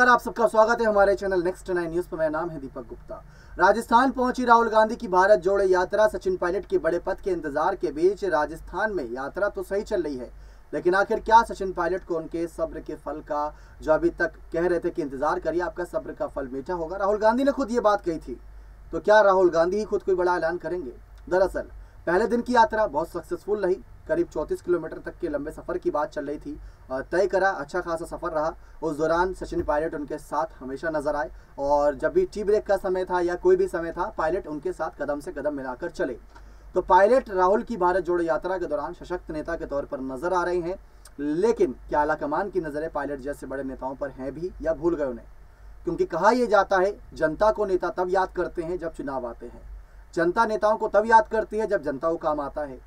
नमस्कार, आप सबका स्वागत है हमारे चैनल नेक्स्ट 9 न्यूज पर। मेरा नाम है दीपक गुप्ता। राजस्थान पहुंची राहुल गांधी की भारत जोड़ो यात्रा। सचिन पायलट के बड़े पद के इंतजार के बीच राजस्थान में यात्रा तो सही चल रही है, लेकिन आखिर क्या सचिन पायलट को उनके सब्र के फल का, जो अभी तक कह रहे थे कि इंतजार करिए आपका सब्र का फल मीठा होगा, राहुल गांधी ने खुद ये बात कही थी। तो क्या राहुल गांधी ही खुद कोई बड़ा ऐलान करेंगे? दरअसल पहले दिन की यात्रा बहुत सक्सेसफुल रही। करीब 34 किलोमीटर तक के लंबे सफर की बात चल रही थी। तय करा, अच्छा खासा सफर रहा। उस दौरान सचिन पायलट उनके साथ हमेशा नजर आए और जब भी टी ब्रेक का समय था या कोई भी समय था, पायलट उनके साथ कदम से कदम मिलाकर चले। तो पायलट राहुल की भारत जोड़ो यात्रा के दौरान सशक्त नेता के तौर पर नजर आ रहे हैं, लेकिन क्या आलाकमान की नजरें पायलट जैसे बड़े नेताओं पर हैं भी, या भूल गए उन्हें? क्योंकि कहा यह जाता है जनता को नेता तब याद करते हैं जब चुनाव आते हैं, जनता नेताओं को तब याद करती है जब जनता को काम आता है,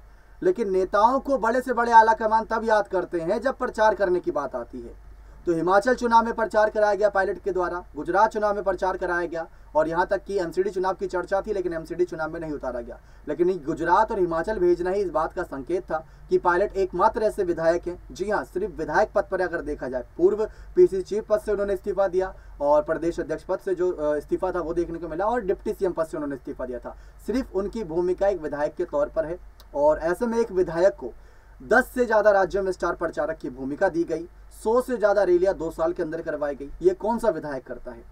लेकिन नेताओं को बड़े से बड़े आलाकमान तब याद करते हैं जब प्रचार करने की बात आती है। तो हिमाचल चुनाव में प्रचार कराया गया पायलट के द्वारा, गुजरात चुनाव में प्रचार कराया गया और यहाँ तक कि एमसीडी चुनाव की चर्चा थी, लेकिन एमसीडी चुनाव में नहीं उतारा गया। लेकिन गुजरात और हिमाचल भेजना ही इस बात का संकेत था कि पायलट एकमात्र ऐसे विधायक हैं, जी हाँ, सिर्फ विधायक पद पर अगर देखा जाए, पूर्व पीसीसी चीफ पद से उन्होंने इस्तीफा दिया और प्रदेश अध्यक्ष पद से जो इस्तीफा था वो देखने को मिला, और डिप्टी सीएम पद से उन्होंने इस्तीफा दिया था। सिर्फ उनकी भूमिका एक विधायक के तौर पर है और ऐसे में एक विधायक को 10 से ज्यादा राज्यों में स्टार प्रचारक की भूमिका दी गई, 100 से ज्यादा रैलियां 2 साल के अंदर करवाई गई। ये कौन सा विधायक करता है?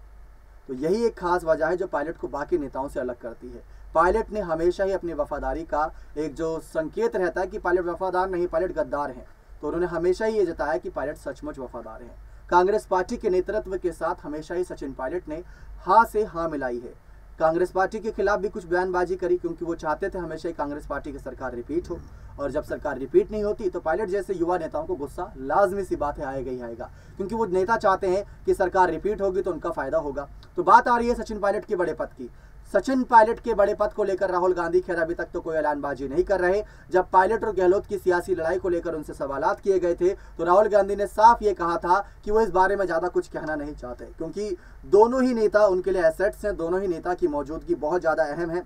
तो यही एक खास वजह है जो पायलट को बाकी नेताओं से अलग करती है। पायलट ने हमेशा ही अपनी वफादारी का एक जो संकेत रहता है कि पायलट वफादार नहीं, पायलट गद्दार हैं, तो उन्होंने हमेशा ही ये जताया कि पायलट सचमुच वफादार हैं। कांग्रेस पार्टी के नेतृत्व के साथ हमेशा ही सचिन पायलट ने हाँ से हाँ मिलाई है। कांग्रेस पार्टी के खिलाफ भी कुछ बयानबाजी करी, क्योंकि वो चाहते थे हमेशा ही कांग्रेस पार्टी की सरकार रिपीट हो, और जब सरकार रिपीट नहीं होती तो पायलट जैसे युवा नेताओं को गुस्सा लाजमी सी बात है आएगा ही आएगा, क्योंकि वो नेता चाहते हैं कि सरकार रिपीट होगी तो उनका फायदा होगा। तो बात आ रही है सचिन पायलट के बड़े पद की। सचिन पायलट के बड़े पद को लेकर राहुल गांधी खैर अभी तक तो कोई ऐलानबाजी नहीं कर रहे। जब पायलट और गहलोत की सियासी लड़ाई को लेकर उनसे सवालात किए गए थे तो राहुल गांधी ने साफ ये कहा था कि वो इस बारे में ज्यादा कुछ कहना नहीं चाहते, क्योंकि दोनों ही नेता उनके लिए एसेट्स हैं, दोनों ही नेता की मौजूदगी बहुत ज्यादा अहम है,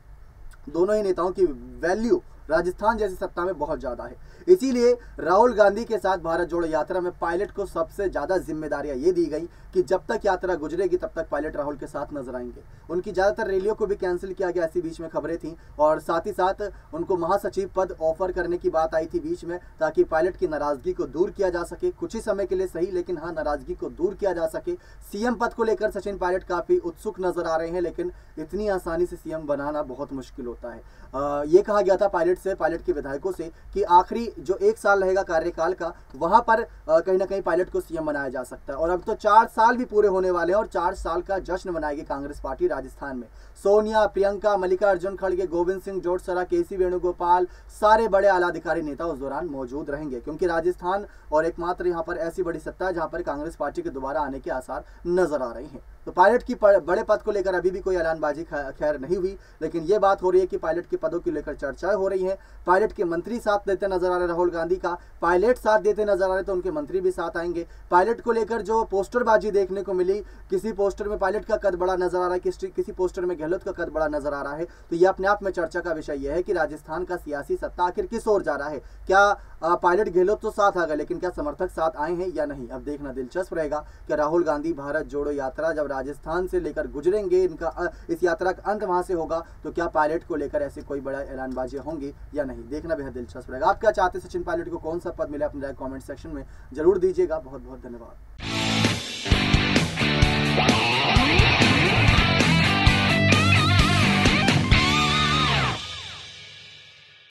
दोनों ही नेताओं की वैल्यू राजस्थान जैसी सत्ता में बहुत ज्यादा है। इसीलिए राहुल गांधी के साथ भारत जोड़ो यात्रा में पायलट को सबसे ज्यादा जिम्मेदारियां ये दी गई कि जब तक यात्रा गुजरेगी तब तक पायलट राहुल के साथ नजर आएंगे। उनकी ज्यादातर रैलियों को भी कैंसिल किया गया, ऐसी बीच में खबरें थी, और साथ ही साथ उनको महासचिव पद ऑफर करने की बात आई थी बीच में, ताकि पायलट की नाराजगी को दूर किया जा सके, कुछ ही समय के लिए सही, लेकिन हाँ, नाराजगी को दूर किया जा सके। सीएम पद को लेकर सचिन पायलट काफी उत्सुक नजर आ रहे हैं, लेकिन इतनी आसानी से सीएम बनाना बहुत मुश्किल होता है। ये कहा गया था पायलट से, पायलट के विधायकों से, कि आखिरी जो 1 साल रहेगा कार्यकाल का, वहां पर कहीं ना कहीं पायलट को सीएम बनाया जा सकता है। और अब तो 4 साल भी पूरे होने वाले हैं और 4 साल का जश्न मनाएगी कांग्रेस पार्टी राजस्थान में। सोनिया, प्रियंका, मल्लिकार्जुन खड़गे, गोविंद सिंह जोटसरा, केसी वेणुगोपाल, सारे बड़े आला अधिकारी नेता उस दौरान मौजूद रहेंगे, क्योंकि राजस्थान और एकमात्र यहाँ पर ऐसी बड़ी सत्ता है जहाँ पर कांग्रेस पार्टी के दोबारा आने के आसार नजर आ रहे हैं। तो पायलट की बड़े पद को लेकर अभी भी कोई ऐलानबाजी खैर नहीं हुई, लेकिन ये बात हो रही है कि पायलट के पदों को लेकर चर्चाएं हो रही हैं। पायलट के मंत्री साथ देते नजर आ रहे राहुल गांधी का, पायलट साथ देते नजर आ रहे तो उनके मंत्री भी साथ आएंगे। पायलट को लेकर जो पोस्टरबाजी देखने को मिली, किसी पोस्टर में पायलट का कद बड़ा नजर आ रहा है, किसी पोस्टर में गहलोत का कद बड़ा नजर आ रहा है, तो ये अपने आप में चर्चा का विषय यह है कि राजस्थान का सियासी सत्ता आखिर किस ओर जा रहा है। क्या पायलट गहलोत तो साथ आ गए, लेकिन क्या समर्थक साथ आए हैं या नहीं, अब देखना दिलचस्प रहेगा कि राहुल गांधी भारत जोड़ो यात्रा जब राजस्थान से लेकर गुजरेंगे, इनका इस यात्रा का अंत वहां से होगा, तो क्या पायलट को लेकर ऐसी कोई बड़ा ऐलानबाजी होंगी या नहीं, देखना बेहद दिलचस्प रहेगा। आप क्या चाहते हैं सचिन पायलट को कौन सा पद मिले, अपने कमेंट सेक्शन में जरूर दीजिएगा। बहुत बहुत धन्यवाद।